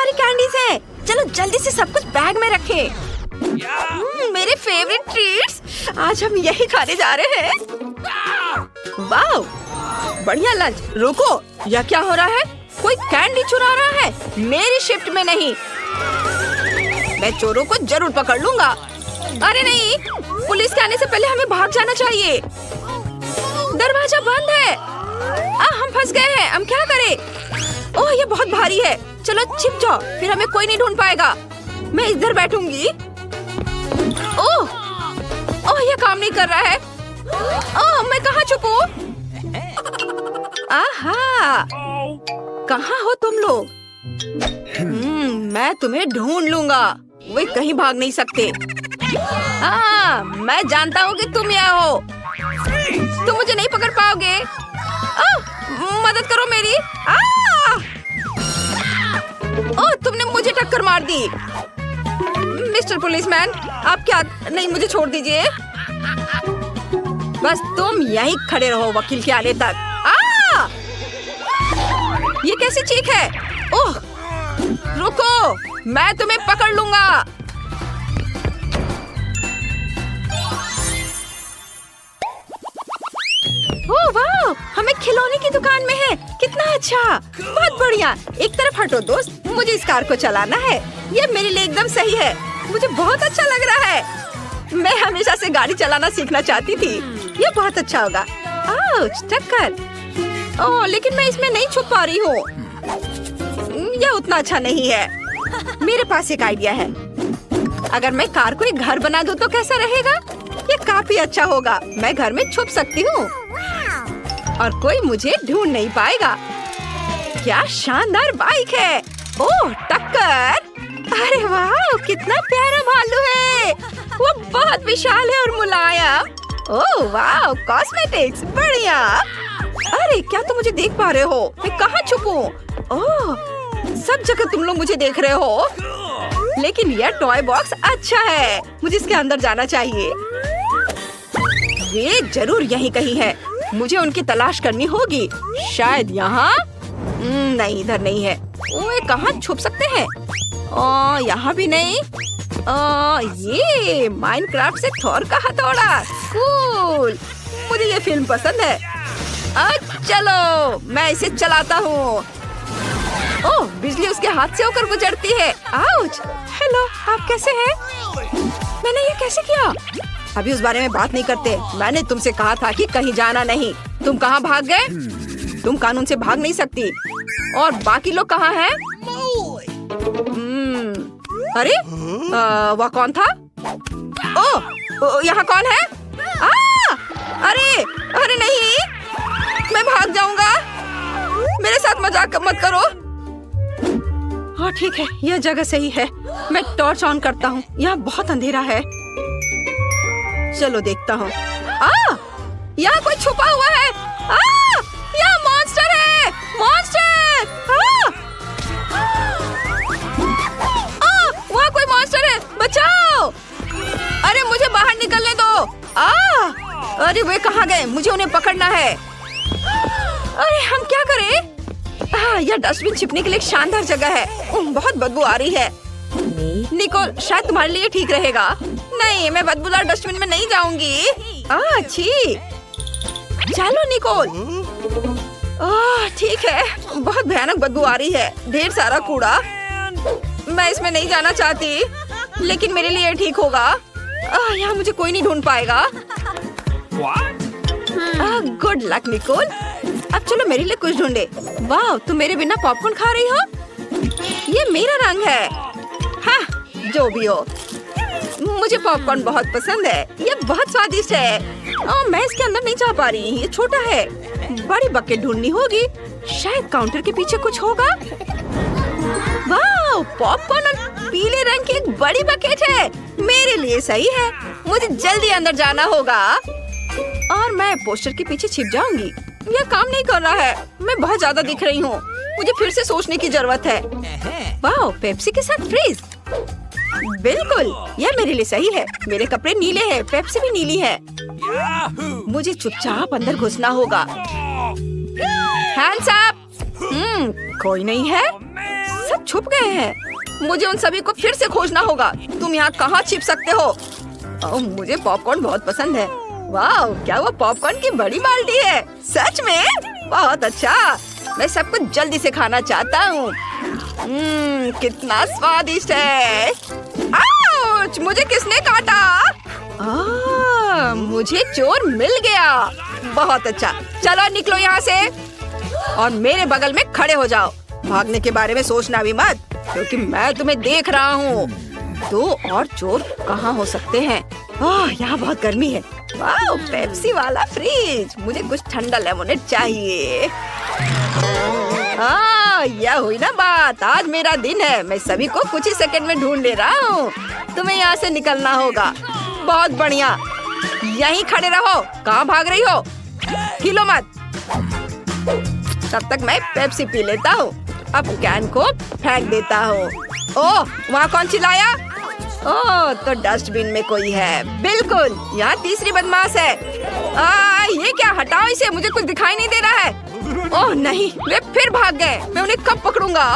सारी कैंडीज हैं। चलो जल्दी से सब कुछ बैग में रखें। मेरे फेवरेट ट्रीट्स, आज हम यही खाने जा रहे हैं। वाह, बढ़िया लंच। रुको, यह क्या हो रहा है? कोई कैंडी चुरा रहा है। मेरी शिफ्ट में नहीं। मैं चोरों को जरूर पकड़ लूंगा। अरे नहीं, पुलिस के आने से पहले हमें भाग जाना चाहिए। दरवाजा बंद है। हम फंस गए हैं। हम क्या करें? ओह, ये बहुत भारी है। चलो छिप जाओ, फिर हमें कोई नहीं ढूंढ पाएगा। मैं इधर बैठूंगी। ओह, ये काम नहीं कर रहा है। ओह, मैं कहाँ छुपूं? आहा, कहाँ हो तुम लोग? मैं तुम्हें ढूंढ लूंगा। वे कहीं भाग नहीं सकते। मैं जानता हूँ कि तुम यहाँ हो। तुम मुझे नहीं पकड़ पाओगे। मदद करो मेरी। ओह, तुमने मुझे टक्कर मार दी। मिस्टर पुलिसमैन, आप क्या? नहीं, मुझे छोड़ दीजिए। बस तुम यहीं खड़े रहो वकील के आने तक। ये कैसी चीख है? ओह, रुको, मैं तुम्हें पकड़ लूंगा। ओह वाह, हमें खिलौने की दुकान में है। कितना अच्छा, बहुत बढ़िया। एक तरफ हटो दोस्त, मुझे इस कार को चलाना है। ये मेरे लिए एकदम सही है। मुझे बहुत अच्छा लग रहा है। मैं हमेशा से गाड़ी चलाना सीखना चाहती थी। ये बहुत अच्छा होगा। आउच, टक्कर। ओह, लेकिन मैं इसमें नहीं छुप पा रही हूँ। यह उतना अच्छा नहीं है। मेरे पास एक आइडिया है। अगर मैं कार को एक घर बना दूँ तो कैसा रहेगा? ये काफी अच्छा होगा। मैं घर में छुप सकती हूँ और कोई मुझे ढूंढ नहीं पाएगा। क्या शानदार बाइक है। ओह, टक्कर। अरे वाह, कितना प्यारा भालू है। वो बहुत विशाल है और मुलायम। ओह वाह, कॉस्मेटिक्स, बढ़िया। अरे क्या तुम मुझे देख पा रहे हो? मैं कहाँ छुपूं? ओह, सब जगह तुम लोग मुझे देख रहे हो। लेकिन यह टॉय बॉक्स अच्छा है। मुझे इसके अंदर जाना चाहिए। वे जरूर यहीं कहीं है। मुझे उनकी तलाश करनी होगी। शायद यहाँ। नहीं, इधर नहीं है। ओए, कहाँ छुप सकते हैं? यहाँ भी नहीं। ये माइनक्राफ्ट से थोर का हथौड़ा। कूल, मुझे ये फिल्म पसंद है। चलो, मैं इसे चलाता हूँ। ओह, बिजली उसके हाथ से होकर गुजरती है। आउच। हेलो, आप कैसे हैं? मैंने ये कैसे किया? अभी उस बारे में बात नहीं करते। मैंने तुमसे कहा था कि कहीं जाना नहीं। तुम कहाँ भाग गए? तुम कानून से भाग नहीं सकती। और बाकी लोग कहाँ हैं? अरे, वह कौन था? ओह, यहाँ कौन है? अरे नहीं, मैं भाग जाऊंगा। मेरे साथ मजाक मत करो। हाँ ठीक है, यह जगह सही है। मैं टॉर्च ऑन करता हूँ। यहाँ बहुत अंधेरा है। चलो देखता हूँ। यहाँ कोई छुपा हुआ है। यहाँ मॉन्स्टर है। मॉन्स्टर! वहाँ कोई मॉन्स्टर है। बचाओ! अरे मुझे बाहर निकलने दो। अरे वे कहाँ गए? मुझे उन्हें पकड़ना है। अरे हम क्या करें? यह डस्टबिन छिपने के लिए एक शानदार जगह है। बहुत बदबू आ रही है। निकोल, शायद तुम्हारे लिए ठीक रहेगा। नहीं, मैं बदबूदार डस्टबिन में नहीं जाऊंगी। अच्छी। चलो निकोल। ठीक है, बहुत भयानक बदबू आ रही है। ढेर सारा कूड़ा। मैं इसमें नहीं जाना चाहती, लेकिन मेरे लिए ठीक होगा। यहाँ मुझे कोई नहीं ढूंढ पाएगा। Good luck Nicole. अब चलो मेरे लिए कुछ ढूंढे। वाह, तुम मेरे बिना पॉपकॉर्न खा रही हो? ये मेरा रंग है। हाँ, जो भी हो, मुझे पॉपकॉर्न बहुत पसंद है। ये बहुत स्वादिष्ट है। मैं इसके अंदर नहीं जा पा रही। ये छोटा है। बड़ी बकेट ढूंढनी होगी। शायद काउंटर के पीछे कुछ होगा। वाह, पॉपकॉर्न और पीले रंग की एक बड़ी बकेट है। मेरे लिए सही है। मुझे जल्दी अंदर जाना होगा और मैं पोस्टर के पीछे छिप जाऊंगी। यह काम नहीं कर रहा है। मैं बहुत ज्यादा दिख रही हूँ। मुझे फिर से सोचने की जरूरत है। वाह, पेप्सी के साथ फ्रीज। बिल्कुल, यह मेरे लिए सही है। मेरे कपड़े नीले हैं, पेप्सी भी नीली है। मुझे चुपचाप अंदर घुसना होगा। Hands up. कोई नहीं है। सब छुप गए हैं। मुझे उन सभी को फिर से खोजना होगा। तुम यहाँ कहाँ छिप सकते हो? ओह, मुझे पॉपकॉर्न बहुत पसंद है। वाह, क्या वो पॉपकॉर्न की बड़ी बाल्टी है? सच में? बहुत अच्छा। मैं सब कुछ जल्दी से खाना चाहता हूँ। कितना स्वादिष्ट है। आउच! मुझे किसने काटा? मुझे चोर मिल गया। बहुत अच्छा। चलो निकलो यहाँ से और मेरे बगल में खड़े हो जाओ। भागने के बारे में सोचना भी मत, क्योंकि मैं तुम्हें देख रहा हूँ। 2 और चोर कहाँ हो सकते हैं? यहाँ बहुत गर्मी है। वाह, पेप्सी वाला फ्रिज। मुझे कुछ ठंडा लेमोनेड चाहिए। यह हुई ना बात। आज मेरा दिन है। मैं सभी को कुछ ही सेकंड में ढूंढ ले रहा हूँ। तुम्हें यहाँ से निकलना होगा। बहुत बढ़िया, यहीं खड़े रहो। कहाँ भाग रही हो? हिलो मत। तब तक मैं पेप्सी पी लेता हूँ। अब कैन को फेंक देता हूँ। ओह, वहाँ कौन चिल्लाया? ओह, तो डस्टबिन में कोई है। बिल्कुल, यहाँ तीसरी बदमाश है। ये क्या? हटाओ इसे, मुझे कुछ दिखाई नहीं दे रहा है। ओह नहीं, वे फिर भाग गए। मैं उन्हें कब पकड़ूंगा?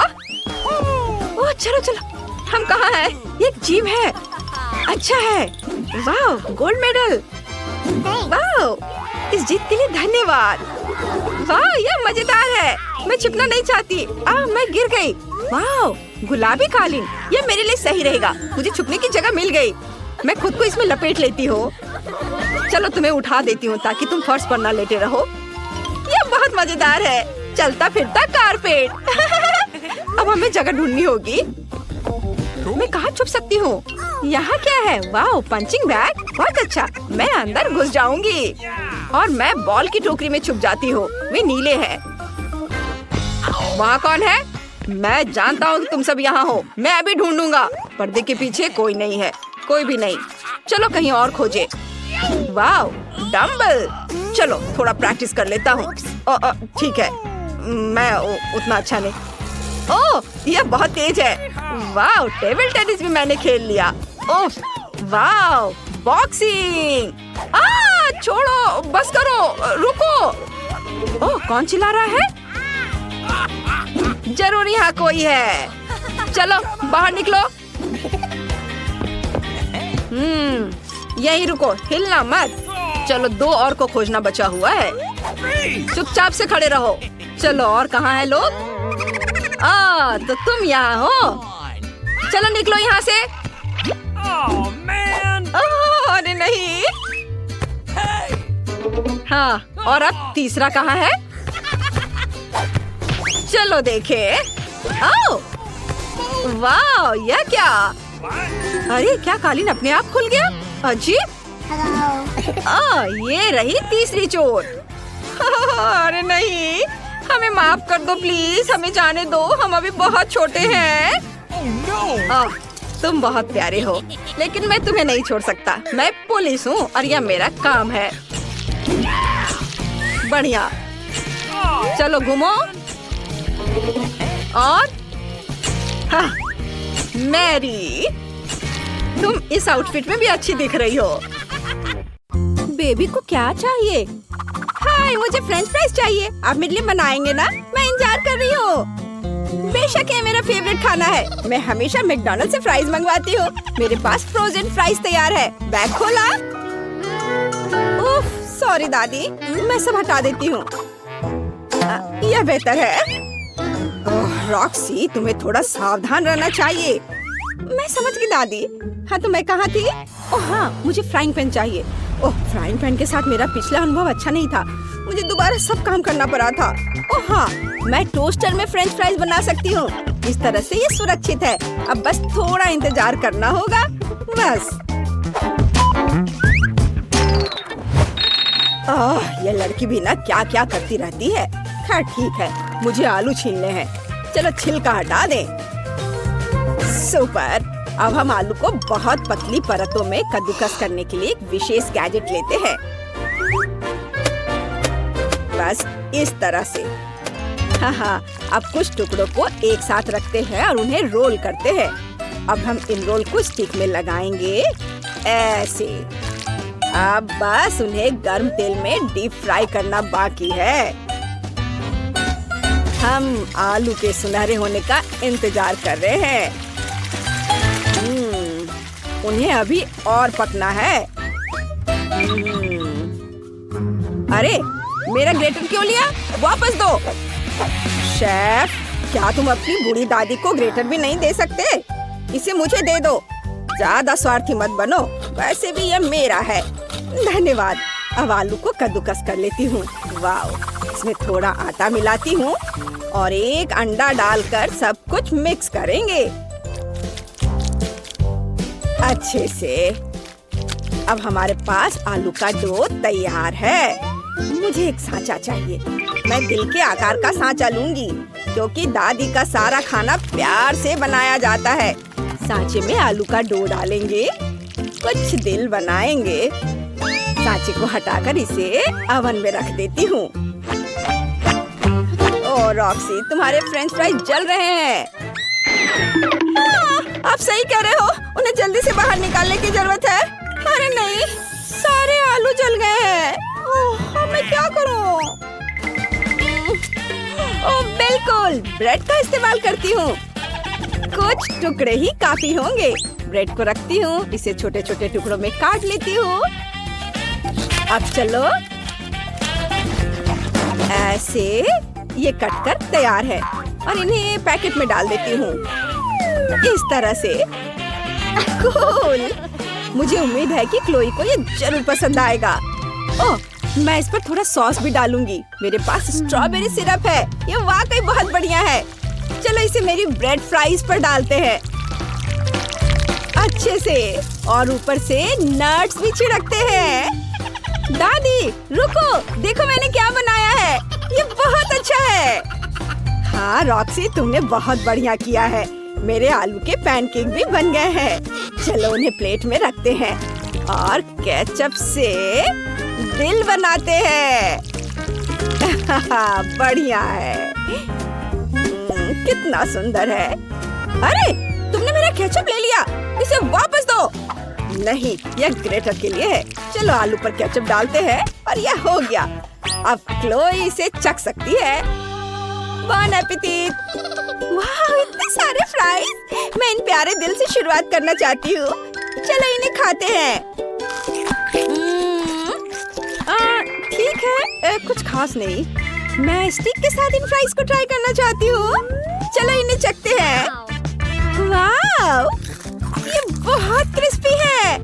ओह, चलो चलो, हम कहाँ हैं? ये एक जीप है। अच्छा है। वाह, गोल्ड मेडल। वाह, इस जीत के लिए धन्यवाद। वाह, यह मजेदार है। मैं छिपना नहीं चाहती। मैं गिर गई। वाह, गुलाबी कालीन। यह मेरे लिए सही रहेगा। मुझे छुपने की जगह मिल गई। मैं खुद को इसमें लपेट लेती हूँ। चलो तुम्हें उठा देती हूँ ताकि तुम फर्श पर ना लेटे रहो। यह बहुत मजेदार है। चलता फिरता कारपेट। अब हमें जगह ढूंढनी होगी। मैं कहाँ छुप सकती हूँ? यहाँ क्या है? वाह, पंचिंग बैग। बहुत अच्छा, मैं अंदर घुस जाऊंगी और मैं बॉल की टोकरी में छुप जाती हूँ। वे नीले हैं। वहाँ कौन है? मैं जानता हूँ कि तुम सब यहाँ हो। मैं अभी ढूंढूंगा। पर्दे के पीछे कोई नहीं है। कोई भी नहीं। चलो कहीं और खोजे। वाह, डम्बल। चलो थोड़ा प्रैक्टिस कर लेता हूँ। ठीक है, मैं उतना अच्छा नहीं। ओह, यह बहुत तेज है। वाह, टेबल टेनिस भी मैंने खेल लिया। ओह, वाह, बॉक्सिंग। छोड़ो, बस करो, रुको। ओह, कौन चिल्ला रहा है? जरूर यहाँ कोई है। चलो बाहर निकलो। यहीं रुको, हिलना मत। चलो 2 और को खोजना बचा हुआ है। चुपचाप से खड़े रहो। चलो, और कहाँ है लोग? तो तुम यहाँ हो। चलो निकलो यहाँ से। अरे नहीं। हाँ, और अब तीसरा कहाँ है? चलो देखे। वाह, यह क्या? अरे क्या कालीन अपने आप खुल गया? अजीब। ये रही तीसरी चोर। अरे नहीं, हमें माफ कर दो प्लीज। हमें जाने दो, हम अभी बहुत छोटे हैं। तुम बहुत प्यारे हो, लेकिन मैं तुम्हें नहीं छोड़ सकता। मैं पुलिस हूँ और यह मेरा काम है। बढ़िया, चलो घूमो। और मैरी, तुम इस आउटफिट में भी अच्छी दिख रही हो। बेबी को क्या चाहिए? हाय, मुझे फ्रेंच फ्राइज चाहिए। आप मेरे लिए बनाएंगे ना? मैं इंतजार कर रही हूँ। बेशक, ये मेरा फेवरेट खाना है। मैं हमेशा मैकडॉनल्ड से फ्राइज मंगवाती हूँ। मेरे पास फ्रोजन फ्राइज तैयार है। बैग खोला। उफ, सॉरी दादी, मैं सब हटा देती हूँ। यह बेहतर है। रॉक्सी, तुम्हें थोड़ा सावधान रहना चाहिए। मैं समझ गई दादी। हाँ, तो मैं कहाँ थी? ओह हाँ, मुझे फ्राइंग पैन चाहिए। ओह, फ्राइंग पैन के साथ मेरा पिछला अनुभव अच्छा नहीं था। मुझे दोबारा सब काम करना पड़ा था। ओह हाँ, मैं टोस्टर में फ्रेंच फ्राइज बना सकती हूँ। इस तरह से ये सुरक्षित है। अब बस थोड़ा इंतजार करना होगा। बस। ये लड़की भी ना क्या क्या करती रहती है। खैर ठीक है, मुझे आलू छीलने हैं। चलो छिलका हटा दें। सुपर। अब हम आलू को बहुत पतली परतों में कद्दूकस करने के लिए एक विशेष गैजेट लेते हैं। बस इस तरह से। हाँ, अब कुछ टुकड़ों को एक साथ रखते हैं और उन्हें रोल करते हैं। अब हम इन रोल को स्टिक में लगाएंगे ऐसे। अब बस उन्हें गर्म तेल में डीप फ्राई करना बाकी है। हम आलू के सुनहरे होने का इंतजार कर रहे हैं। उन्हें अभी और पकना है। अरे मेरा ग्रेटर क्यों लिया? वापस दो। शेफ, क्या तुम अपनी बूढ़ी दादी को ग्रेटर भी नहीं दे सकते? इसे मुझे दे दो। ज्यादा स्वार्थी मत बनो, वैसे भी यह मेरा है। धन्यवाद। अब आलू को कद्दूकस कर लेती हूँ। वाह, इसमें थोड़ा आटा मिलाती हूँ और एक अंडा डालकर सब कुछ मिक्स करेंगे अच्छे से। अब हमारे पास आलू का डो तैयार है। मुझे एक सांचा चाहिए। मैं दिल के आकार का सांचा लूंगी, क्योंकि दादी का सारा खाना प्यार से बनाया जाता है। सांचे में आलू का डो डालेंगे, कुछ दिल बनाएंगे। सांचे को हटाकर इसे ओवन में रख देती हूँ। ओह रॉक्सी, तुम्हारे फ्रेंच फ्राइज जल रहे हैं। आप सही कह रहे हो, उन्हें जल्दी से बाहर निकालने की जरूरत है। अरे नहीं, सारे आलू जल गए हैं। मैं क्या करूं? ओह बिल्कुल, ब्रेड का इस्तेमाल करती हूँ। कुछ टुकड़े ही काफी होंगे। ब्रेड को रखती हूँ, इसे छोटे छोटे टुकड़ों में काट लेती हूँ। अब चलो, ऐसे ये कटकर तैयार है और इन्हें पैकेट में डाल देती हूँ इस तरह से। कूल। मुझे उम्मीद है कि क्लोई को ये जरूर पसंद आएगा। ओह, मैं इस पर थोड़ा सॉस भी डालूंगी। मेरे पास स्ट्रॉबेरी सिरप है, ये वाकई बहुत बढ़िया है। चलो इसे मेरी ब्रेड फ्राइज पर डालते हैं अच्छे से, और ऊपर से नट्स भी छिड़कते हैं। दादी रुको, देखो मैंने क्या बनाया है। ये बहुत अच्छा है। हाँ रॉक्सी, तुमने बहुत बढ़िया किया है। मेरे आलू के पैनकेक भी बन गए हैं। चलो उन्हें प्लेट में रखते हैं और केचप से दिल बनाते हैं। बढ़िया है। कितना सुंदर है। अरे तुमने मेरा केचप ले लिया, इसे वापस दो। नहीं, यह ग्रेटर के लिए है। चलो आलू पर केचप डालते हैं और यह हो गया। अब क्लोई इसे चख सकती है। बॉन एपेटिट। वाह, इतने सारे फ्राइज। मैं इन प्यारे दिल से शुरुआत करना चाहती हूँ। चलो इन्हें खाते हैं। ठीक है, कुछ खास नहीं। मैं स्टिक के साथ इन फ्राइज को ट्राई करना चाहती हूँ। चलो इन्हें चखते हैं। वाह, ये बहुत क्रिस्पी है,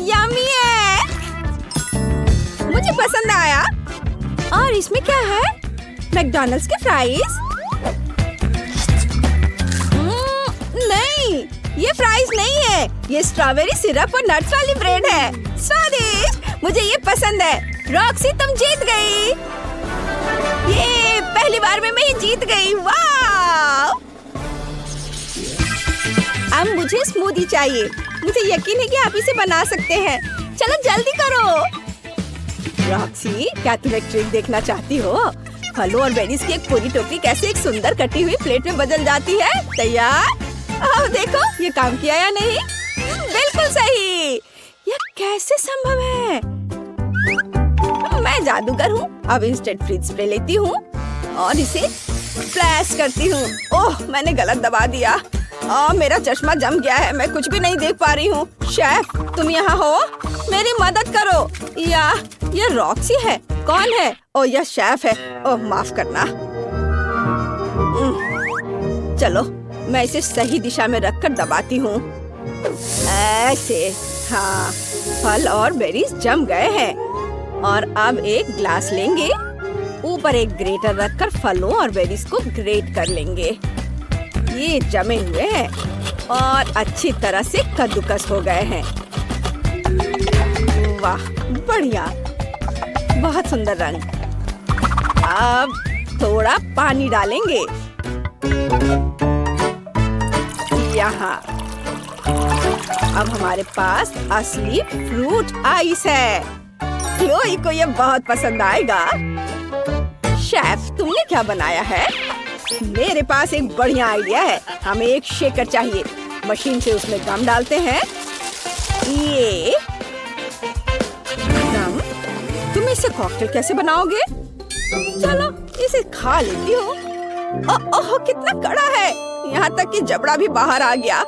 यम्मी है। मुझे पसंद आया। और इसमें क्या है? मैकडॉनल्ड्स के फ्राइज? नहीं, ये फ्राइज नहीं है। ये स्ट्रॉबेरी सिरप और नट्स वाली ब्रेड है। स्वादिष्ट, मुझे ये पसंद है। रॉक्सी, तुम जीत गई। ये पहली बार में मैं ही जीत गई। वाह! अब मुझे स्मूदी चाहिए। मुझे यकीन है कि आप इसे बना सकते हैं। चलो जल्दी करो। रॉक्सी, क्या तुम एक ट्रिक देखना चाहती हो? फलों और बेरीज की एक पूरी टोकरी कैसे एक सुंदर कटी हुई प्लेट में बदल जाती है। तैयार? आओ देखो, ये काम किया या नहीं? बिल्कुल सही। यह कैसे संभव है? मैं जादूगर हूँ। अब इंस्टेंट फ्रीज स्प्रे लेती हूँ और इसे फ्लैश करती हूँ। ओह, मैंने गलत दबा दिया। मेरा चश्मा जम गया है, मैं कुछ भी नहीं देख पा रही हूँ। शेफ, तुम यहाँ हो? मेरी मदद करो। यह रॉक्सी है। कौन है? ओह, यह शेफ है। ओह, माफ करना। चलो, मैं इसे सही दिशा में रखकर दबाती हूँ। ऐसे। हाँ, फल और बेरीज जम गए हैं। और अब एक ग्लास लेंगे, ऊपर एक ग्रेटर रखकर फलों और बेरीज को ग्रेट कर लेंगे। ये जमे हुए हैं और अच्छी तरह से कद्दूकस हो गए हैं। वाह, बढ़िया, बहुत सुंदर रंग। अब थोड़ा पानी डालेंगे यहाँ। अब हमारे पास असली फ्रूट आइस है। क्लोई को ये बहुत पसंद आएगा। शेफ, तुमने क्या बनाया है? मेरे पास एक बढ़िया आइडिया है। हमें एक शेकर चाहिए। मशीन से उसमें गम डालते हैं। ये गम, तुम इससे कॉकटेल कैसे बनाओगे? चलो इसे खा लेती हूँ। ओह कितना कड़ा है, यहाँ तक कि जबड़ा भी बाहर आ गया।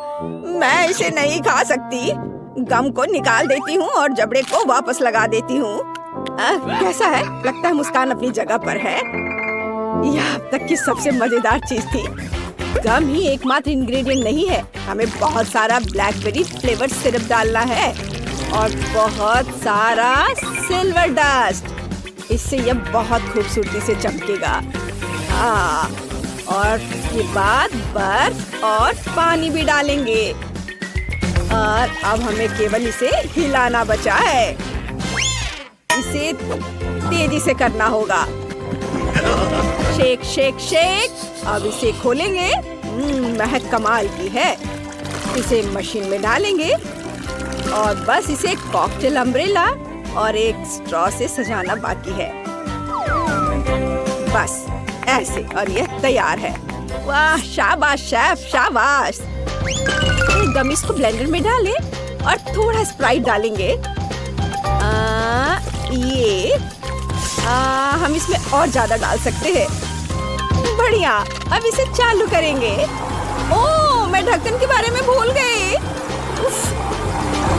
मैं इसे नहीं खा सकती। गम को निकाल देती हूँ और जबड़े को वापस लगा देती हूँ। कैसा है? लगता है मुस्कान अपनी जगह पर है। यह अब तक की सबसे मजेदार चीज थी। गम ही एकमात्र इंग्रेडिएंट नहीं है, हमें बहुत सारा ब्लैकबेरी फ्लेवर सिरप डालना है और बहुत सारा सिल्वर डस्ट। इससे यह बहुत खूबसूरती से चमकेगा। हाँ, और उसके बाद बर्फ और पानी भी डालेंगे और अब हमें केवल इसे हिलाना बचा है। इसे तेजी से करना होगा। Shake shake shake. अब इसे खोलेंगे। महक कमाल की है। इसे मशीन में डालेंगे और बस इसे कॉकटेल अम्ब्रेला और एक स्ट्रॉ से सजाना बाकी है। बस ऐसे, और यह तैयार है। वाह, शाबाश शेफ, शाबाश। गमीज को ब्लेंडर में डालें और थोड़ा स्प्राइट डालेंगे। हम इसमें और ज्यादा डाल सकते हैं। बढ़िया, अब इसे चालू करेंगे। ओह, मैं ढक्कन के बारे में भूल गई।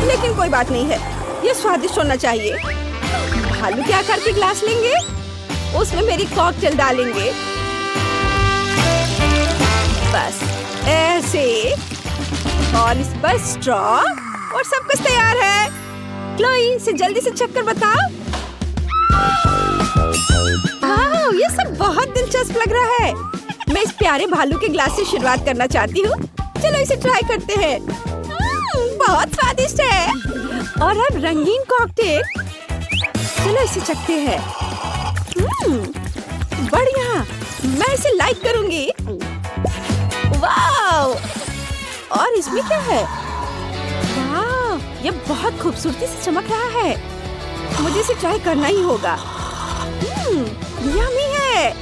लेकिन कोई बात नहीं है, ये स्वादिष्ट होना चाहिए। भालू के आकार के ग्लास लेंगे, उसमें मेरी कॉकटेल डालेंगे। बस ऐसे, और इस पर स्ट्रॉ और सब कुछ तैयार है। क्लोई, इसे जल्दी से चेक कर बताओ। वाह, ये सब बहुत दिलचस्प लग रहा है। मैं इस प्यारे भालू के ग्लास से शुरुआत करना चाहती हूँ। चलो इसे ट्राई करते हैं। बहुत स्वादिष्ट है। और अब रंगीन कॉकटेल। चलो इसे चखते हैं। बढ़िया, मैं इसे लाइक करूंगी। वाह, और इसमें क्या है? वाह, ये बहुत खूबसूरती से चमक रहा है। मुझे इसे ट्राई करना ही होगा। यम्मी है,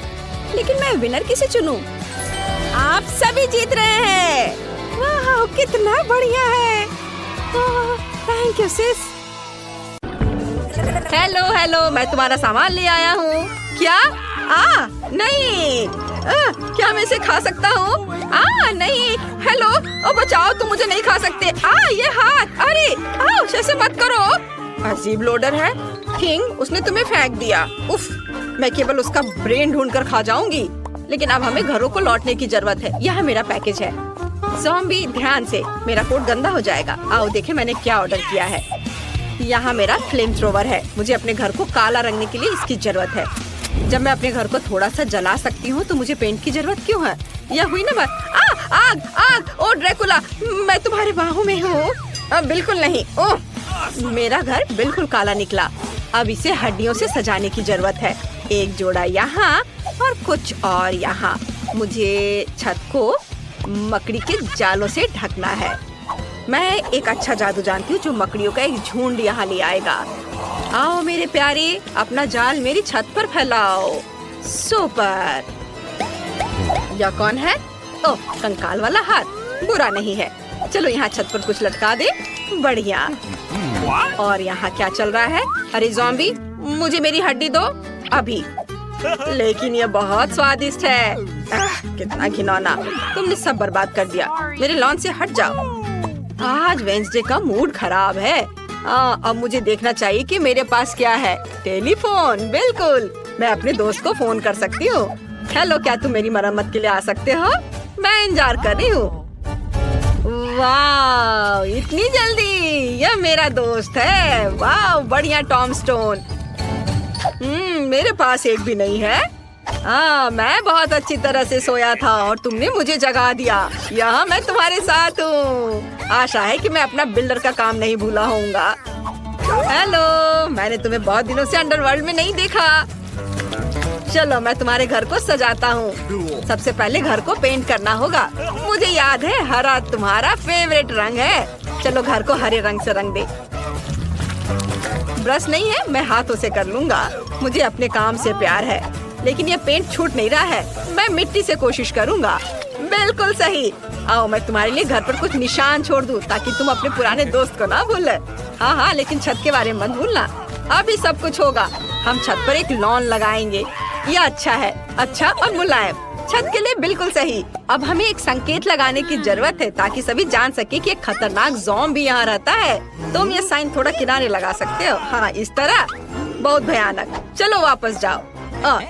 लेकिन मैं विनर किसे चुनूं? आप सभी जीत रहे हैं। वाह, कितना बढ़िया है। Thank you sis. Hello hello, मैं तुम्हारा सामान ले आया हूँ। क्या? नहीं। क्या मैं इसे खा सकता हूँ? नहीं। हेलो, बचाओ, तुम मुझे नहीं खा सकते। ये हाथ, अरे ऐसे मत करो। अजीब लोडर है। किंग, उसने तुम्हें फेंक दिया। उफ, मैं केवल उसका ब्रेन ढूंढ कर खा जाऊंगी। लेकिन अब हमें घरों को लौटने की जरूरत है। यह मेरा पैकेज है। ज़ॉम्बी, ध्यान से, मेरा कोट गंदा हो जाएगा। आओ देखें मैंने क्या ऑर्डर किया है। यहाँ मेरा फ्लेम थ्रोवर है। मुझे अपने घर को काला रंगने के लिए इसकी जरूरत है। जब मैं अपने घर को थोड़ा सा जला सकती हूँ तो मुझे पेंट की जरूरत क्यों है? यह हुई ना बात। आग आग, ओ ड्रैकुला, मैं तुम्हारे बाहों में हूँ। बिल्कुल नहीं। ओह, मेरा घर बिल्कुल काला निकला। अब इसे हड्डियों से सजाने की जरूरत है। एक जोड़ा यहाँ और कुछ और यहाँ। मुझे छत को मकड़ी के जालों से ढकना है। मैं एक अच्छा जादू जानती हूँ जो मकड़ियों का एक झुंड यहाँ ले आएगा। आओ मेरे प्यारे, अपना जाल मेरी छत पर फैलाओ। सुपर। यह कौन है? ओह, कंकाल वाला हाथ। बुरा नहीं है। चलो यहाँ छत पर कुछ लटका दे। बढ़िया। और यहाँ क्या चल रहा है? अरे ज़ॉम्बी, मुझे मेरी हड्डी दो अभी। लेकिन ये बहुत स्वादिष्ट है। कितना घिनौना, तुमने सब बर्बाद कर दिया। मेरे लॉन से हट जाओ। आज वेंसडे का मूड खराब है। अब मुझे देखना चाहिए कि मेरे पास क्या है। टेलीफोन, बिल्कुल, मैं अपने दोस्त को फोन कर सकती हूँ। हेलो, क्या तुम मेरी मरम्मत के लिए आ सकते हो? मैं इंतजार कर रही हूँ। वाह, इतनी जल्दी? यह मेरा दोस्त है। वाह, बढ़िया टॉम स्टोन। मेरे पास एक भी नहीं है। मैं बहुत अच्छी तरह से सोया था और तुमने मुझे जगा दिया। यहाँ मैं तुम्हारे साथ हूँ। आशा है कि मैं अपना बिल्डर का काम नहीं भूला होऊंगा। हेलो, मैंने तुम्हें बहुत दिनों से अंडरवर्ल्ड में नहीं देखा। चलो मैं तुम्हारे घर को सजाता हूँ। सबसे पहले घर को पेंट करना होगा। मुझे याद है हरा तुम्हारा फेवरेट रंग है। चलो घर को हरे रंग से रंग दे। ब्रश नहीं है, मैं हाथों से कर लूँगा। मुझे अपने काम से प्यार है, लेकिन ये पेंट छूट नहीं रहा है। मैं मिट्टी से कोशिश करूँगा। बिल्कुल सही। आओ मैं तुम्हारे लिए घर पर कुछ निशान छोड़ दूँ ताकि तुम अपने पुराने दोस्त को ना भूले। हाँ, लेकिन छत के बारे में मत भूलना। अभी सब कुछ होगा। हम छत पर एक लॉन लगाएंगे। यह अच्छा है, अच्छा और मुलायम। छत के लिए बिल्कुल सही। अब हमें एक संकेत लगाने की जरूरत है ताकि सभी जान सके कि एक खतरनाक ज़ॉम्बी यहाँ रहता है। तुम ये साइन थोड़ा किनारे लगा सकते हो। हाँ, इस तरह। बहुत भयानक। चलो वापस जाओ।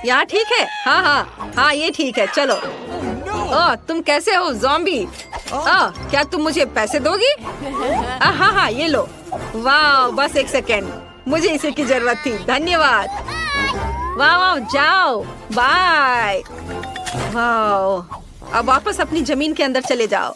यहाँ ठीक है? हाँ हाँ हाँ, ये ठीक है। चलो। तुम कैसे हो ज़ॉम्बी? क्या तुम मुझे पैसे दोगी? हाँ हाँ, ये लो। वाह, बस एक सेकेंड, मुझे इसी की जरूरत थी। धन्यवाद। वाह, जाओ, बाय। वाह, अब वापस अपनी जमीन के अंदर चले जाओ।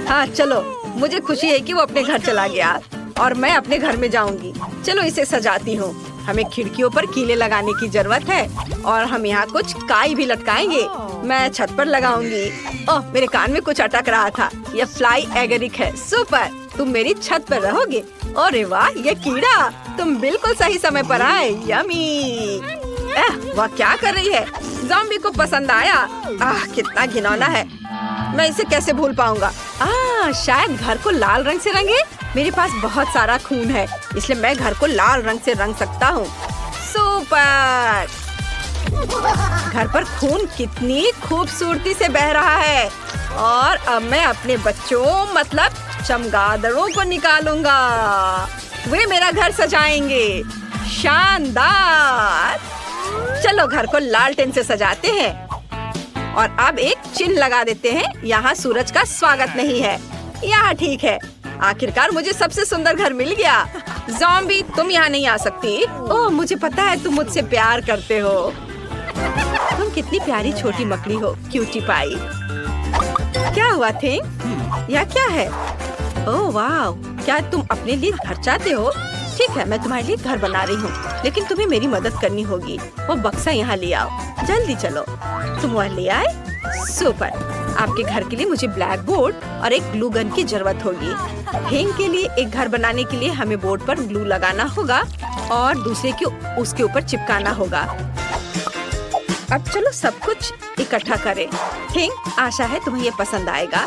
हाँ चलो, मुझे खुशी है कि वो अपने घर चला गया और मैं अपने घर में जाऊंगी। चलो इसे सजाती हूँ। हमें खिड़कियों पर कीले लगाने की जरूरत है और हम यहाँ कुछ काई भी लटकाएंगे। मैं छत पर लगाऊंगी। ओह, मेरे कान में कुछ अटक रहा था। यह फ्लाई एगरिक है। सुपर, तुम मेरी छत पर रहोगे। अरे वाह, ये कीड़ा, तुम बिल्कुल सही समय पर आए। यमी। वह क्या कर रही है? ज़ॉम्बी को पसंद आया। कितना घिनौना है। मैं इसे कैसे भूल पाऊंगा? शायद घर को लाल रंग से रंगे। मेरे पास बहुत सारा खून है, इसलिए मैं घर को लाल रंग से रंग सकता हूँ। सुपर। घर पर खून कितनी खूबसूरती से बह रहा है। और अब मैं अपने बच्चों मतलब चमगादड़ों को निकालूंगा। वे मेरा घर सजाएंगे। शानदार। चलो घर को लालटेन से सजाते हैं और अब एक चिन्ह लगा देते हैं। यहाँ सूरज का स्वागत नहीं है। यहाँ ठीक है। आखिरकार मुझे सबसे सुंदर घर मिल गया। ज़ॉम्बी, तुम यहाँ नहीं आ सकती। ओह, मुझे पता है तुम मुझसे प्यार करते हो। तुम कितनी प्यारी छोटी मकड़ी हो, क्यूटी पाई। क्या हुआ थिंग? यह क्या है? ओह वाह, क्या तुम अपने लिए घर चाहते हो? ठीक है, मैं तुम्हारे लिए घर बना रही हूँ, लेकिन तुम्हें मेरी मदद करनी होगी। वो बक्सा यहाँ ले आओ। जल्दी चलो। तुम वह ले आए? सुपर। आपके घर के लिए मुझे ब्लैक बोर्ड और एक ग्लू गन की जरूरत होगी। थिंग के लिए एक घर बनाने के लिए हमें बोर्ड पर ग्लू लगाना होगा और दूसरे को उसके ऊपर चिपकाना होगा। अब चलो सब कुछ इकट्ठा करें। थिंग, आशा है तुम्हें ये पसंद आएगा।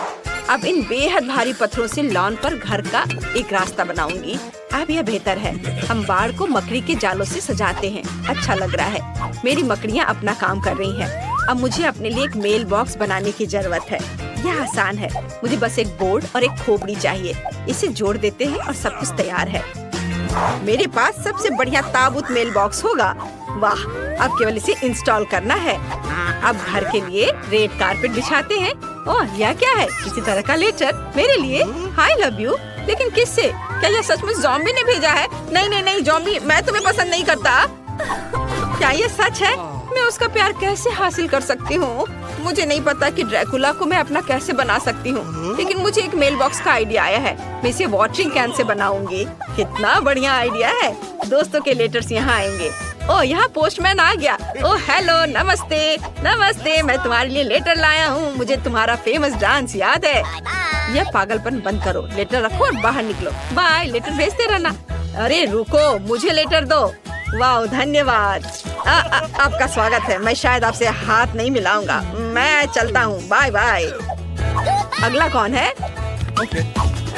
अब इन बेहद भारी पत्थरों से लॉन पर घर का एक रास्ता बनाऊंगी। अब यह बेहतर है। हम बाड़ को मकड़ी के जालों से सजाते हैं। अच्छा लग रहा है। मेरी मकड़ियाँ अपना काम कर रही हैं। अब मुझे अपने लिए एक मेल बॉक्स बनाने की जरूरत है। यह आसान है। मुझे बस एक बोर्ड और एक खोपड़ी चाहिए। इसे जोड़ देते हैं और सब कुछ तैयार है। मेरे पास सबसे बढ़िया ताबूत मेल बॉक्स होगा। वाह, अब केवल इसे इंस्टॉल करना है। अब घर के लिए रेड कारपेट बिछाते हैं। ओह, यह क्या है? किसी तरह का लेटर मेरे लिए। I love you. लेकिन किससे? क्या यह सचमुच ज़ॉम्बी ने भेजा है? नहीं नहीं नहीं ज़ॉम्बी, मैं तुम्हें पसंद नहीं करता। क्या ये सच है? मैं उसका प्यार कैसे हासिल कर सकती हूँ? मुझे नहीं पता कि ड्रैकुला को मैं अपना कैसे बना सकती हूँ, लेकिन मुझे एक मेल बॉक्स का आइडिया आया है। मैं इसे वाटरिंग कैन से बनाऊंगी। कितना बढ़िया आइडिया है। दोस्तों के लेटर्स यहाँ आएंगे। ओह, यहाँ पोस्टमैन आ गया। ओह हेलो, नमस्ते नमस्ते, मैं तुम्हारे लिए लेटर लाया हूँ। मुझे तुम्हारा फेमस डांस याद है। यह पागलपन बंद करो। लेटर रखो और बाहर निकलो। बाय। लेटर भेजते रहना। अरे रुको, मुझे लेटर दो। वाह, धन्यवाद। आपका स्वागत है। मैं शायद आपसे हाथ नहीं मिलाऊंगा। मैं चलता हूँ। Bye bye. अगला कौन है?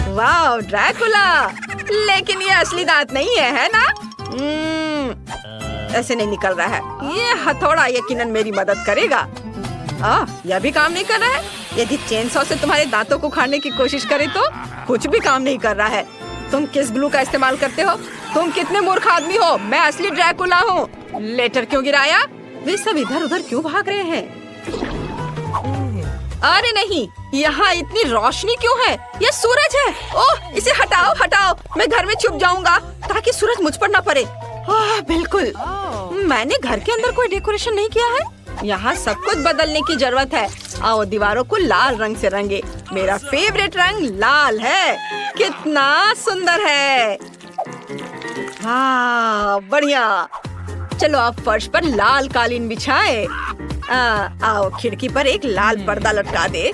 वाह, ड्रैकुला। लेकिन ये असली दांत नहीं है ना? ऐसे नहीं निकल रहा है। ये हथौड़ा यकीनन मेरी मदद करेगा। यह भी काम नहीं कर रहा है। यदि चेनसॉ से तुम्हारे दांतों को उखाड़ने की कोशिश करे तो कुछ भी काम नहीं कर रहा है। तुम किस ग्लू का इस्तेमाल करते हो? तुम कितने मूर्ख आदमी हो। मैं असली ड्रैकुला हूँ। लेटर क्यों गिराया? वे सब इधर उधर क्यों भाग रहे हैं? अरे नहीं, यहाँ इतनी रोशनी क्यों है? ये सूरज है। ओह, इसे हटाओ हटाओ। मैं घर में छुप जाऊंगा ताकि सूरज मुझ पर न पड़े। बिल्कुल। मैंने घर के अंदर कोई डेकोरेशन नहीं किया है। यहाँ सब कुछ बदलने की जरूरत है। आओ दीवारों को लाल रंग से रंगे। मेरा फेवरेट रंग लाल है। कितना सुंदर है। हाँ, बढ़िया। चलो अब फर्श पर लाल कालीन बिछाए। आओ खिड़की पर एक लाल पर्दा लटका दे।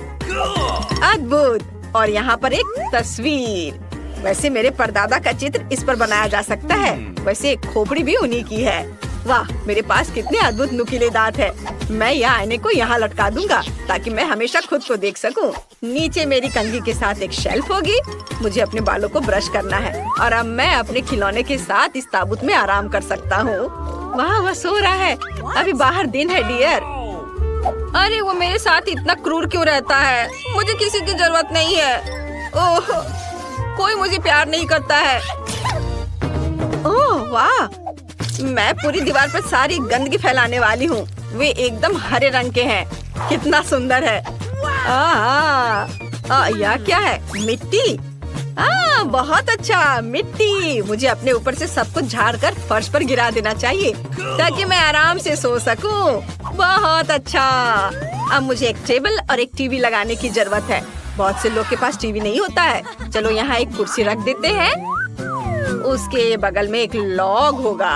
अद्भुत। और यहाँ पर एक तस्वीर। वैसे मेरे परदादा का चित्र इस पर बनाया जा सकता है। वैसे खोपड़ी भी उन्हीं की है। वाह, मेरे पास कितने अद्भुत नुकीले दांत है। मैं यह आईने को यहाँ लटका दूंगा ताकि मैं हमेशा खुद को देख सकूं। नीचे मेरी कंघी के साथ एक शेल्फ होगी। मुझे अपने बालों को ब्रश करना है और अब मैं अपने खिलौने के साथ इस ताबूत में आराम कर सकता हूँ। वाह, वह सो रहा है। अभी बाहर दिन है डियर। अरे वो मेरे साथ इतना क्रूर क्यों रहता है? मुझे किसी की जरूरत नहीं है। ओह, कोई मुझे प्यार नहीं करता है। ओह वाह, मैं पूरी दीवार पर सारी गंदगी फैलाने वाली हूँ। वे एकदम हरे रंग के हैं। कितना सुंदर है। यह क्या है? मिट्टी। बहुत अच्छा, मिट्टी। मुझे अपने ऊपर से सब कुछ झाड़ कर फर्श पर गिरा देना चाहिए ताकि मैं आराम से सो सकूं। बहुत अच्छा। अब मुझे एक टेबल और एक टीवी लगाने की जरूरत है। बहुत से लोग के पास टीवी नहीं होता है। चलो यहाँ एक कुर्सी रख देते हैं। उसके बगल में एक लॉग होगा।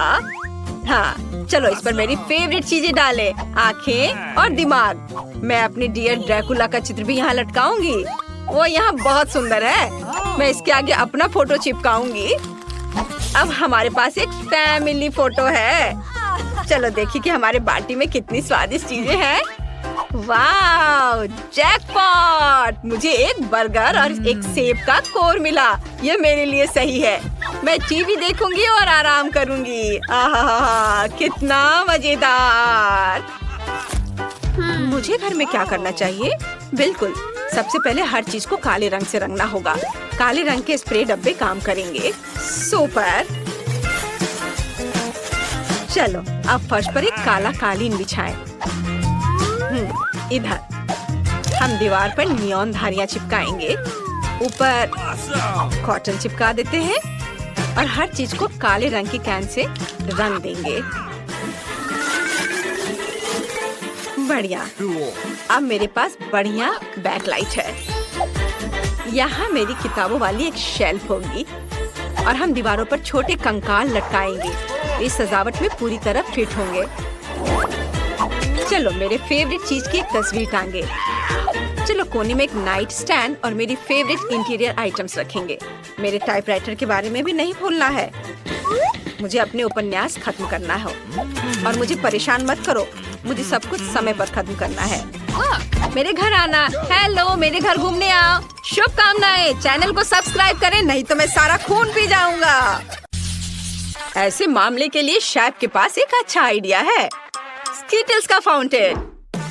हाँ, चलो इस पर मेरी फेवरेट चीजें डाले, आँखें और दिमाग। मैं अपनी डियर ड्रैकुला का चित्र भी यहाँ लटकाऊंगी। वो यहाँ बहुत सुंदर है। मैं इसके आगे अपना फोटो चिपकाऊंगी। अब हमारे पास एक फैमिली फोटो है। चलो देखिए कि हमारे बाटी में कितनी स्वादिष्ट चीजें हैं। वाह, जैकपॉट! मुझे एक बर्गर और एक सेब का कोर मिला। ये मेरे लिए सही है। मैं टीवी देखूंगी और आराम करूंगी। आहा, कितना मजेदार। मुझे घर में क्या करना चाहिए? बिल्कुल, सबसे पहले हर चीज को काले रंग से रंगना होगा। काले रंग के स्प्रे डब्बे काम करेंगे। सुपर। चलो अब फर्श पर एक काला कालीन बिछाएं। इधर हम दीवार पर नियॉन धारियां चिपकाएंगे। ऊपर कॉटन चिपका देते हैं और हर चीज को काले रंग की कैन से रंग देंगे। बढ़िया। अब मेरे पास बढ़िया बैकलाइट है। यहाँ मेरी किताबों वाली एक शेल्फ होगी और हम दीवारों पर छोटे कंकाल लटकाएंगे। इस सजावट में पूरी तरह फिट होंगे। चलो मेरे फेवरेट चीज की एक तस्वीर टांगे। चलो कोने में एक नाइट स्टैंड और मेरी फेवरेट इंटीरियर आइटम्स रखेंगे। मेरे टाइपराइटर के बारे में भी नहीं भूलना है। मुझे अपने उपन्यास खत्म करना है और मुझे परेशान मत करो। मुझे सब कुछ समय पर खत्म करना है। मेरे घर आना। हेलो, मेरे घर घूमने आओ। शुभकामनाएं। चैनल को सब्सक्राइब करें, नहीं तो मैं सारा खून पी जाऊंगा। ऐसे मामले के लिए शेफ के पास एक अच्छा आइडिया है। स्कीटल्स का फाउंटेन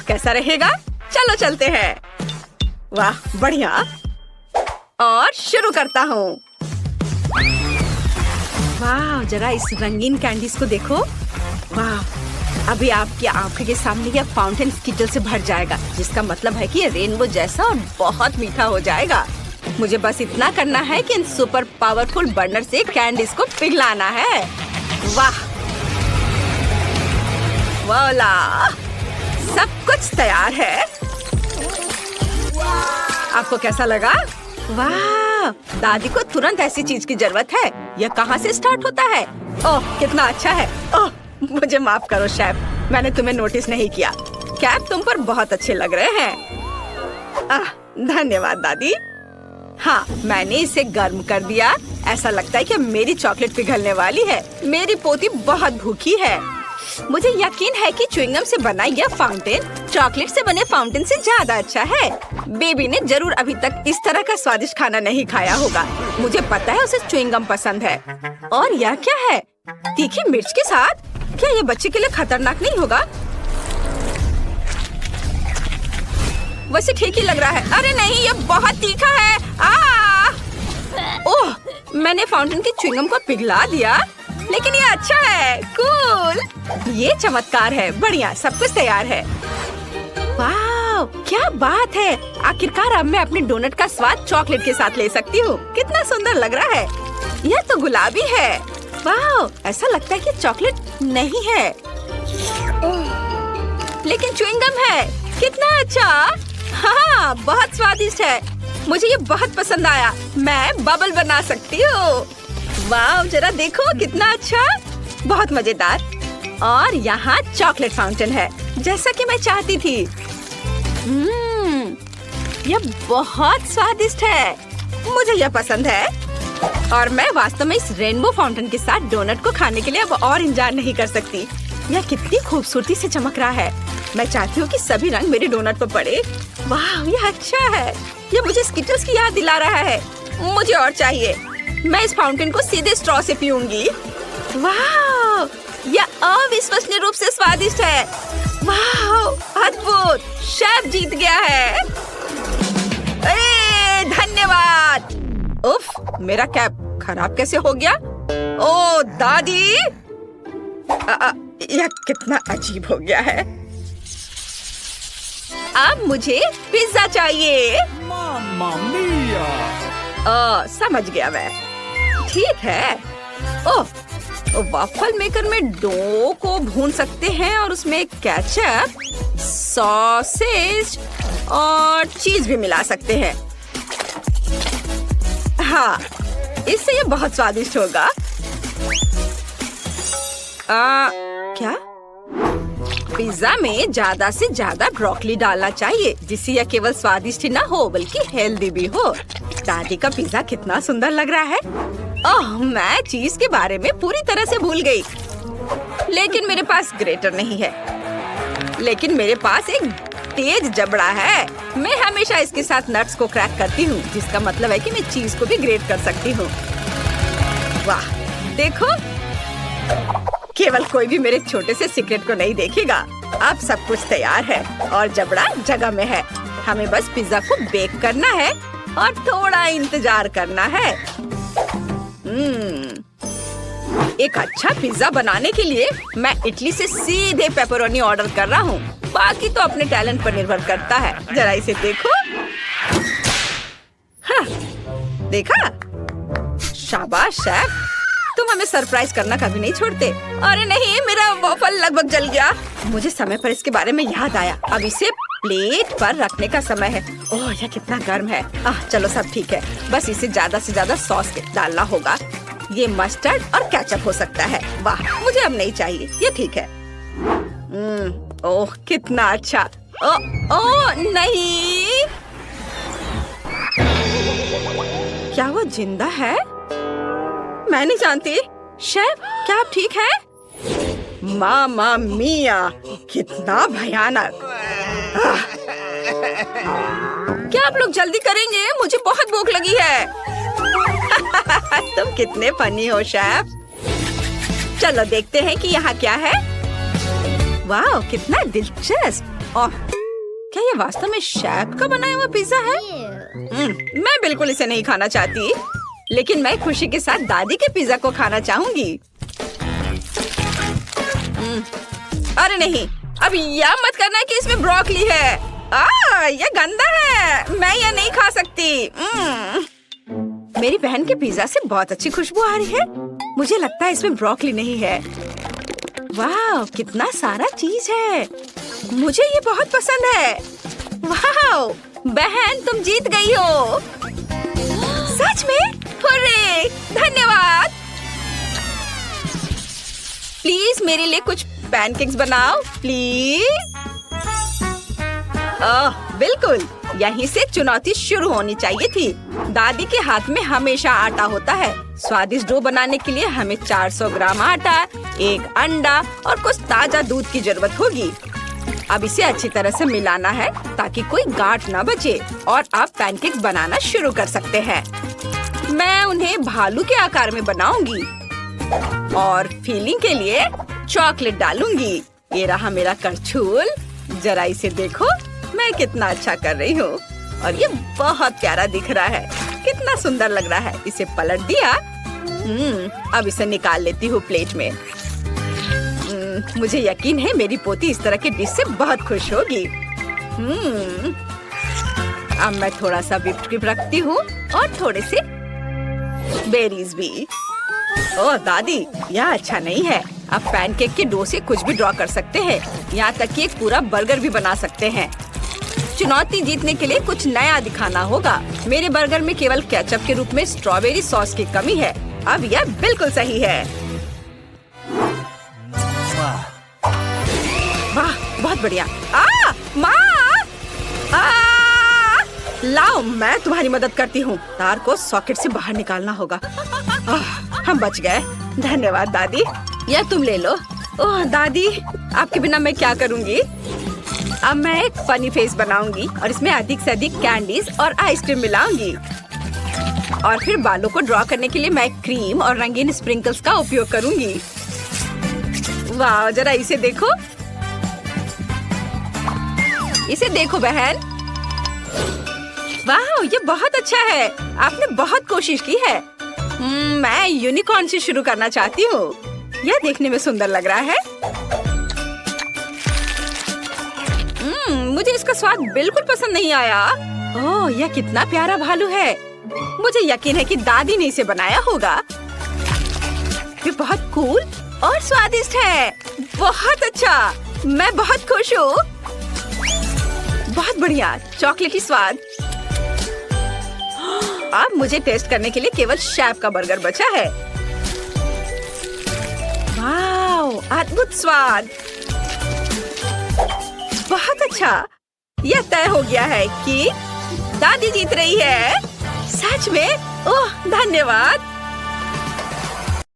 कैसा रहेगा? चलो चलते हैं। वाह, बढ़िया। और शुरू करता हूँ। वाह, जरा इस रंगीन कैंडीज को देखो। वाह, अभी आपकी आंखों के सामने यह फाउंटेन स्कीटल से भर जाएगा, जिसका मतलब है कि ये रेनबो जैसा और बहुत मीठा हो जाएगा। मुझे बस इतना करना है कि इन सुपर पावरफुल बर्नर से कैंडीज को पिघलाना है। वाह, वाला, सब कुछ तैयार है। आपको कैसा लगा? वाह, दादी को तुरंत ऐसी चीज की जरूरत है। यह कहाँ से स्टार्ट होता है? ओह, कितना अच्छा है। ओह, मुझे माफ करो शेफ, मैंने तुम्हें नोटिस नहीं किया। कैप तुम पर बहुत अच्छे लग रहे हैं। धन्यवाद दादी। हाँ, मैंने इसे गर्म कर दिया। ऐसा लगता है कि मेरी चॉकलेट पिघलने वाली है। मेरी पोती बहुत भूखी है। मुझे यकीन है कि च्युइंगम से बना यह फाउंटेन चॉकलेट से बने फाउंटेन से ज्यादा अच्छा है। बेबी ने जरूर अभी तक इस तरह का स्वादिष्ट खाना नहीं खाया होगा। मुझे पता है उसे च्युइंगम पसंद है। और यह क्या है? तीखी मिर्च के साथ? क्या ये बच्चे के लिए खतरनाक नहीं होगा? वैसे ठीक ही लग रहा है। अरे नहीं, ये बहुत तीखा है। ओह, मैंने फाउंटेन की च्युइंगम को पिघला दिया, लेकिन ये अच्छा है। कूल, ये चमत्कार है। बढ़िया, सब कुछ तैयार है। वाह, क्या बात है। आखिरकार अब मैं अपने डोनट का स्वाद चॉकलेट के साथ ले सकती हूँ। कितना सुंदर लग रहा है। यह तो गुलाबी है। वाह, ऐसा लगता है कि चॉकलेट नहीं है, लेकिन च्युइंगम है। कितना अच्छा। हाँ, बहुत स्वादिष्ट है। मुझे ये बहुत पसंद आया। मैं बबल बना सकती हूँ। वाह, जरा देखो कितना अच्छा, बहुत मजेदार। और यहाँ चॉकलेट फाउंटेन है, जैसा कि मैं चाहती थी। यह बहुत स्वादिष्ट है। मुझे यह पसंद है। और मैं वास्तव में इस रेनबो फाउंटेन के साथ डोनट को खाने के लिए अब और इंतजार नहीं कर सकती। यह कितनी खूबसूरती से चमक रहा है। मैं चाहती हूँ कि सभी रंग मेरे डोनट पर पड़े। वाह, यह अच्छा है। यह मुझे स्कीटल्स की याद दिला रहा है। मुझे और चाहिए। मैं इस फाउंटेन को सीधे स्ट्रॉ से पीऊंगी। वाह, यह अविश्वसनीय रूप से स्वादिष्ट है। वाह, अद्भुत! शेफ जीत गया है। अरे धन्यवाद। उफ, मेरा कैप खराब कैसे हो गया? ओ दादी, यह कितना अजीब हो गया है। अब मुझे पिज्जा चाहिए। मामा मिया। समझ गया मैं। ठीक है। ओह, वाफल मेकर में डो को भून सकते हैं और उसमें केचप, सॉसेज और चीज भी मिला सकते हैं। हाँ, इससे ये बहुत स्वादिष्ट होगा। क्या? पिज्जा में ज्यादा से ज्यादा ब्रोकली डालना चाहिए, जिससे यह केवल स्वादिष्ट ही ना हो बल्कि हेल्दी भी हो। दादी का पिज्जा कितना सुंदर लग रहा है। ओह, मैं चीज के बारे में पूरी तरह से भूल गई। लेकिन मेरे पास ग्रेटर नहीं है। लेकिन मेरे पास एक तेज जबड़ा है। मैं हमेशा इसके साथ नट्स को क्रैक करती हूँ, जिसका मतलब है कि मैं चीज को भी ग्रेट कर सकती हूँ। वाह, देखो, केवल कोई भी मेरे छोटे से सीक्रेट को नहीं देखेगा। अब सब कुछ तैयार है और जबड़ा जगह में है। हमें बस पिज्जा को बेक करना है और थोड़ा इंतजार करना है। एक अच्छा पिज्जा बनाने के लिए मैं इटली से सीधे पेपरोनी ऑर्डर कर रहा हूँ। बाकी तो अपने टैलेंट पर निर्भर करता है। जरा इसे देखो। हाँ, देखा? शाबाश शेफ, तुम हमें सरप्राइज करना कभी नहीं छोड़ते। अरे नहीं, मेरा वॉफल लगभग जल गया। मुझे समय पर इसके बारे में याद आया। अब इसे प्लेट पर रखने का समय है। ओह, यह कितना गर्म है। चलो सब ठीक है। बस इसे ज्यादा से ज्यादा सॉस डालना होगा। ये मस्टर्ड और केचप हो सकता है। वाह, मुझे अब नहीं चाहिए, ये ठीक है। ओह, कितना अच्छा। ओह नहीं, क्या वो जिंदा है? मैं नहीं जानती। शेफ, क्या आप ठीक हैं? मामा मिया, कितना भयानक। क्या आप लोग जल्दी करेंगे? मुझे बहुत भूख लगी है। तुम कितने फनी हो शेफ। चलो देखते हैं कि यहाँ क्या है। वाह, कितना दिलचस्प। ओह, क्या ये वास्तव में शेफ का बनाया हुआ पिज्जा है? मैं बिल्कुल इसे नहीं खाना चाहती, लेकिन मैं खुशी के साथ दादी के पिज्जा को खाना चाहूंगी। अरे नहीं, अब यह मत करना कि इसमें ब्रोकली है। यह गंदा है, मैं यह नहीं खा सकती। मेरी बहन के पिज्जा से बहुत अच्छी खुशबू आ रही है। मुझे लगता है इसमें ब्रोकली नहीं है। वाह, कितना सारा चीज है। मुझे ये बहुत पसंद है। वाह, बहन तुम जीत गई हो। सच में? हुर्रे! धन्यवाद। प्लीज मेरे लिए कुछ पैनकेक्स बनाओ, प्लीज। बिल्कुल, यहीं से चुनौती शुरू होनी चाहिए थी। दादी के हाथ में हमेशा आटा होता है। स्वादिष्ट डो बनाने के लिए हमें 400 ग्राम आटा, 1 अंडा और कुछ ताजा दूध की जरूरत होगी। अब इसे अच्छी तरह से मिलाना है ताकि कोई गांठ न बचे और आप पैनकेक्स बनाना शुरू कर सकते हैं। मैं उन्हें भालू के आकार में बनाऊंगी और फीलिंग के लिए चॉकलेट डालूंगी। ये रहा मेरा करछुल। जरा इसे देखो, मैं कितना अच्छा कर रही हूँ और ये बहुत प्यारा दिख रहा है। कितना सुंदर लग रहा है। इसे पलट दिया। अब इसे निकाल लेती हूँ प्लेट में। मुझे यकीन है मेरी पोती इस तरह के डिश से बहुत खुश होगी। अब मैं थोड़ा सा व्हिप्ड क्रीम रखती हूँ और थोड़े से बेरीज भी। ओह दादी, यह अच्छा नहीं है। आप पैनकेक के डो से कुछ भी ड्रॉ कर सकते हैं। यहाँ तक कि एक पूरा बर्गर भी बना सकते हैं। चुनौती जीतने के लिए कुछ नया दिखाना होगा। मेरे बर्गर में केवल केचप के रूप में स्ट्रॉबेरी सॉस की कमी है। अब यह बिल्कुल सही है। वाह, बहुत बढ़िया। माँ! लाओ, मैं तुम्हारी मदद करती हूँ। तार को सॉकेट से बाहर निकालना होगा। हम बच गए। धन्यवाद दादी। यह तुम ले लो। ओह दादी, आपके बिना मैं क्या करूँगी? अब मैं एक फनी फेस बनाऊंगी और इसमें अधिक से अधिक कैंडीज और आइसक्रीम मिलाऊंगी। और फिर बालों को ड्रॉ करने के लिए मैं क्रीम और रंगीन स्प्रिंकल्स का उपयोग करूंगी। वाह, जरा इसे देखो। इसे देखो बहन। वाह, ये बहुत अच्छा है। आपने बहुत कोशिश की है। मैं यूनिकॉर्न से शुरू करना चाहती हूँ। यह देखने में सुंदर लग रहा है। मुझे इसका स्वाद बिल्कुल पसंद नहीं आया। ओह, यह कितना प्यारा भालू है। मुझे यकीन है कि दादी ने इसे बनाया होगा। ये बहुत कूल और स्वादिष्ट है। बहुत अच्छा, मैं बहुत खुश हूँ। बहुत बढ़िया, चॉकलेटी स्वाद। अब मुझे टेस्ट करने के लिए केवल शेफ का बर्गर बचा है। वाह, अद्भुत स्वाद। बहुत अच्छा। यह तय हो गया है कि दादी जीत रही है। सच में? ओह, धन्यवाद।